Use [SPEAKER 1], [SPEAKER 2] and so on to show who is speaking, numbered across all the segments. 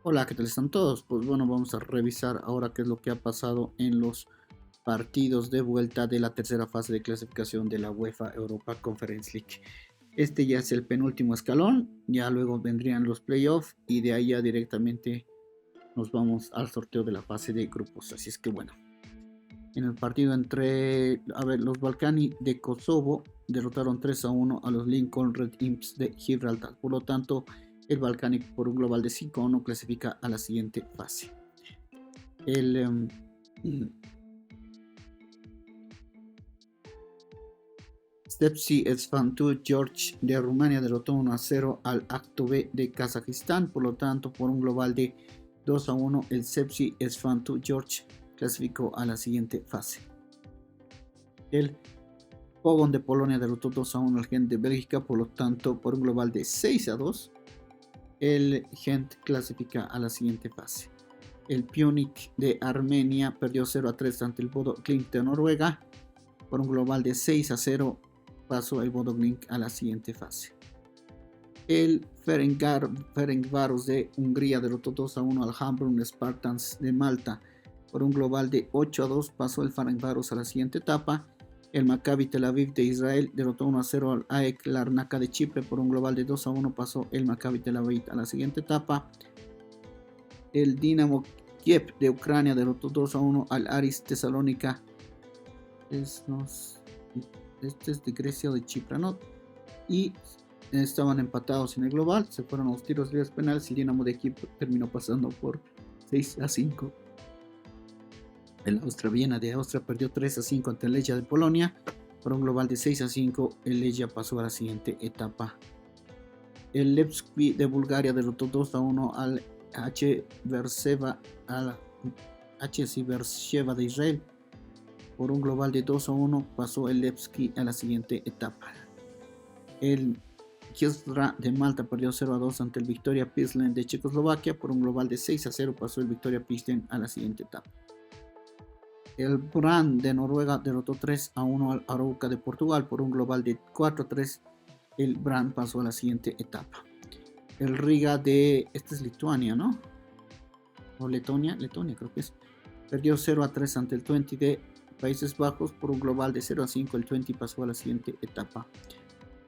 [SPEAKER 1] Hola, ¿qué tal están todos? Pues bueno, vamos a revisar ahora qué es lo que ha pasado en los partidos de vuelta de la tercera fase de clasificación de la UEFA Europa Conference League. Este ya es el penúltimo escalón, ya luego vendrían los playoffs y de ahí ya directamente nos vamos al sorteo de la fase de grupos. Así es que bueno, en el partido los Balcani de Kosovo derrotaron 3-1 a los Lincoln Red Imps de Gibraltar. Por lo tanto, el Balcanic por un global de 5-1 clasifica a la siguiente fase. El Stepsi Sfantu George de Rumania derrotó 1-0 al Acto B de Kazajistán. Por lo tanto, por un global de 2-1, el Stepsi Sfantu George clasificó a la siguiente fase. El Pogon de Polonia derrotó 2-1 al Gent de Bélgica. Por lo tanto, por un global de 6-2, el Gent clasifica a la siguiente fase. El Pionik de Armenia perdió 0-3 ante el Bodo Glimt de Noruega. Por un global de 6-0 pasó el Bodo Glimt a la siguiente fase. El Ferencváros de Hungría derrotó 2-1 al Hamburg Spartans de Malta. Por un global de 8-2 pasó el Ferencváros a la siguiente etapa. El Maccabi Tel Aviv de Israel derrotó 1-0 al AEK Larnaca de Chipre. Por un global de 2-1 pasó el Maccabi Tel Aviv a la siguiente etapa. El Dinamo Kiev de Ucrania derrotó 2-1 al Aris Tesalónica. Este es de Grecia o de Chipre, ¿no? Y estaban empatados en el global, se fueron a los tiros libres penales y el Dinamo de Kiev terminó pasando por 6-5. El Austria Viena de Austria perdió 3-5 ante el Legia de Polonia. Por un global de 6-5, el Legia pasó a la siguiente etapa. El Levski de Bulgaria derrotó 2-1 al HC Beersheva de Israel. Por un global de 2-1 pasó el Levski a la siguiente etapa. El Gistra de Malta perdió 0-2 ante el Victoria Pilsen de Checoslovaquia. Por un global de 6-0 pasó el Victoria Pilsen a la siguiente etapa. El Brann de Noruega derrotó 3-1 al Arouca de Portugal. Por un global de 4-3 el Brann pasó a la siguiente etapa. El Riga de... Este es Lituania, ¿no? O Letonia creo que es. Perdió 0-3 ante el Twente de Países Bajos. Por un global de 0-5 el Twente pasó a la siguiente etapa.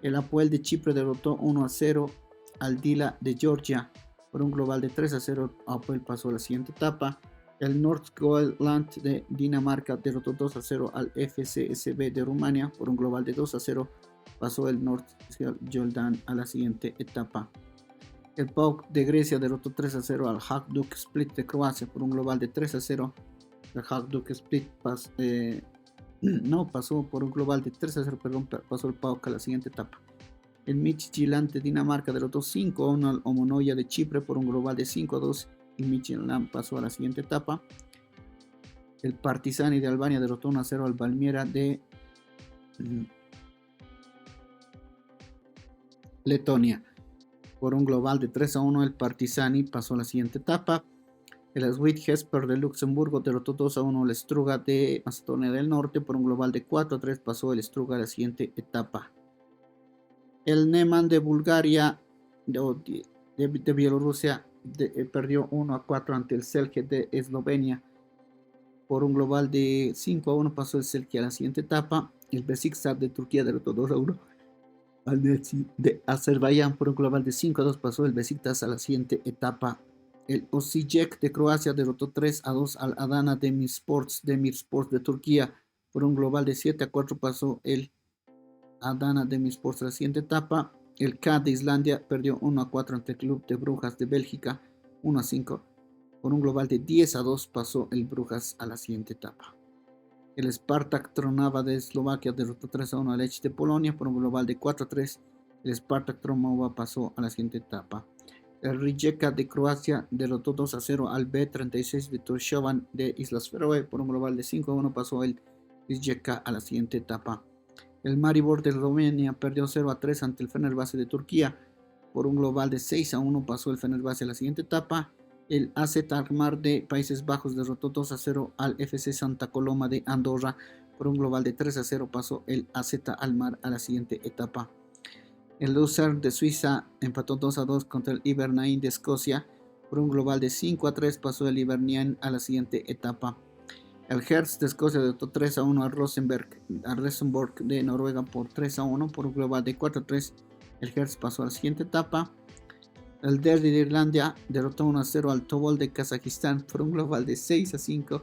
[SPEAKER 1] El Apoel de Chipre derrotó 1-0 al Dila de Georgia. Por un global de 3-0 Apoel pasó a la siguiente etapa. El Nordsjælland de Dinamarca derrotó 2-0 al FCSB de Rumania. Por un global de 2-0 pasó el Nordsjælland a la siguiente etapa. El PAOK de Grecia derrotó 3-0 al Hajduk Split de Croacia. Por un global de 3-0 el Hajduk Split pasó por un global de 3-0, pasó el PAOK a la siguiente etapa. El Midtjylland de Dinamarca derrotó 5-1 al Omonoia de Chipre. Por un global de 5-2 el Midtjylland pasó a la siguiente etapa. El Partizani de Albania derrotó 1-0 al Valmiera de Letonia. Por un global de 3-1 el Partizani pasó a la siguiente etapa. El Sweet-Hesper de Luxemburgo derrotó 2-1 al Struga de Macedonia del Norte. Por un global de 4-3 pasó el Struga a la siguiente etapa. El Neman de Bulgaria de Bielorrusia perdió 1-4 ante el Celje de Eslovenia. Por un global de 5-1 pasó el Celje a la siguiente etapa. El Besiktas de Turquía derrotó 2-1 al Netsi de Azerbaiyán. Por un global de 5-2 pasó el Besiktas a la siguiente etapa. El Osijek de Croacia derrotó 3-2 al Adana Demirspor de Turquía. Por un global de 7-4 pasó el Adana Demirspor a la siguiente etapa. El K de Islandia perdió 1-4 ante el Club de Brujas de Bélgica. 1-5. Por un global de 10-2 pasó el Brujas a la siguiente etapa. El Spartak Trnava de Eslovaquia derrotó 3-1 al Lech de Polonia. Por un global de 4-3 el Spartak Trnava pasó a la siguiente etapa. El Rijeka de Croacia derrotó 2-0 al B36 de Torshavn de Islas Feroe. Por un global de 5-1 pasó el Rijeka a la siguiente etapa. El Maribor de Eslovenia perdió 0-3 ante el Fenerbahce de Turquía. Por un global de 6-1 pasó el Fenerbahce a la siguiente etapa. El AZ Alkmaar de Países Bajos derrotó 2-0 al FC Santa Coloma de Andorra. Por un global de 3-0 pasó el AZ Alkmaar a la siguiente etapa. El Lucerne de Suiza empató 2-2 contra el Hibernian de Escocia. Por un global de 5-3 pasó el Hibernian a la siguiente etapa. El Hertz de Escocia derrotó 3-1 a Rosenborg de Noruega por 3-1. Por un global de 4-3 el Hertz pasó a la siguiente etapa. El Derby de Irlanda derrotó 1-0 al Tobol de Kazajistán por un global de 6-5.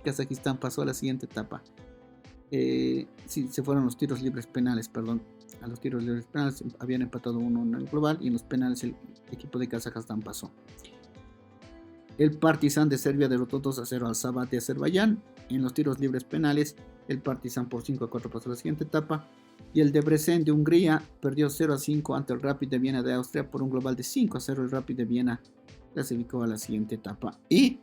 [SPEAKER 1] Kazajistán pasó a la siguiente etapa. Sí, se fueron los tiros libres penales, perdón. A los tiros libres penales habían empatado 1 en el global y en los penales el equipo de Kazajistán pasó. El Partizan de Serbia derrotó 2-0 al Sabah de Azerbaiyán. En los tiros libres penales, el Partizan por 5-4 pasó a la siguiente etapa. Y el Debrecen de Hungría perdió 0-5 ante el Rapid de Viena de Austria por un global de 5-0. El Rapid de Viena clasificó a la siguiente etapa. Y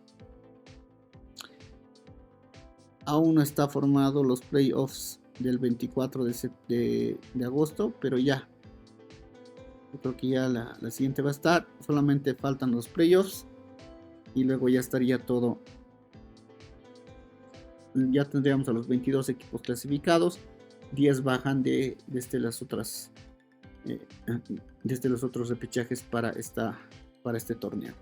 [SPEAKER 1] aún no está formado los playoffs del 24 de agosto, pero ya. Yo creo que ya la siguiente va a estar. Solamente faltan los playoffs. Y luego ya estaría todo. Ya tendríamos a los 22 equipos clasificados. 10 bajan desde los otros repechajes para este torneo.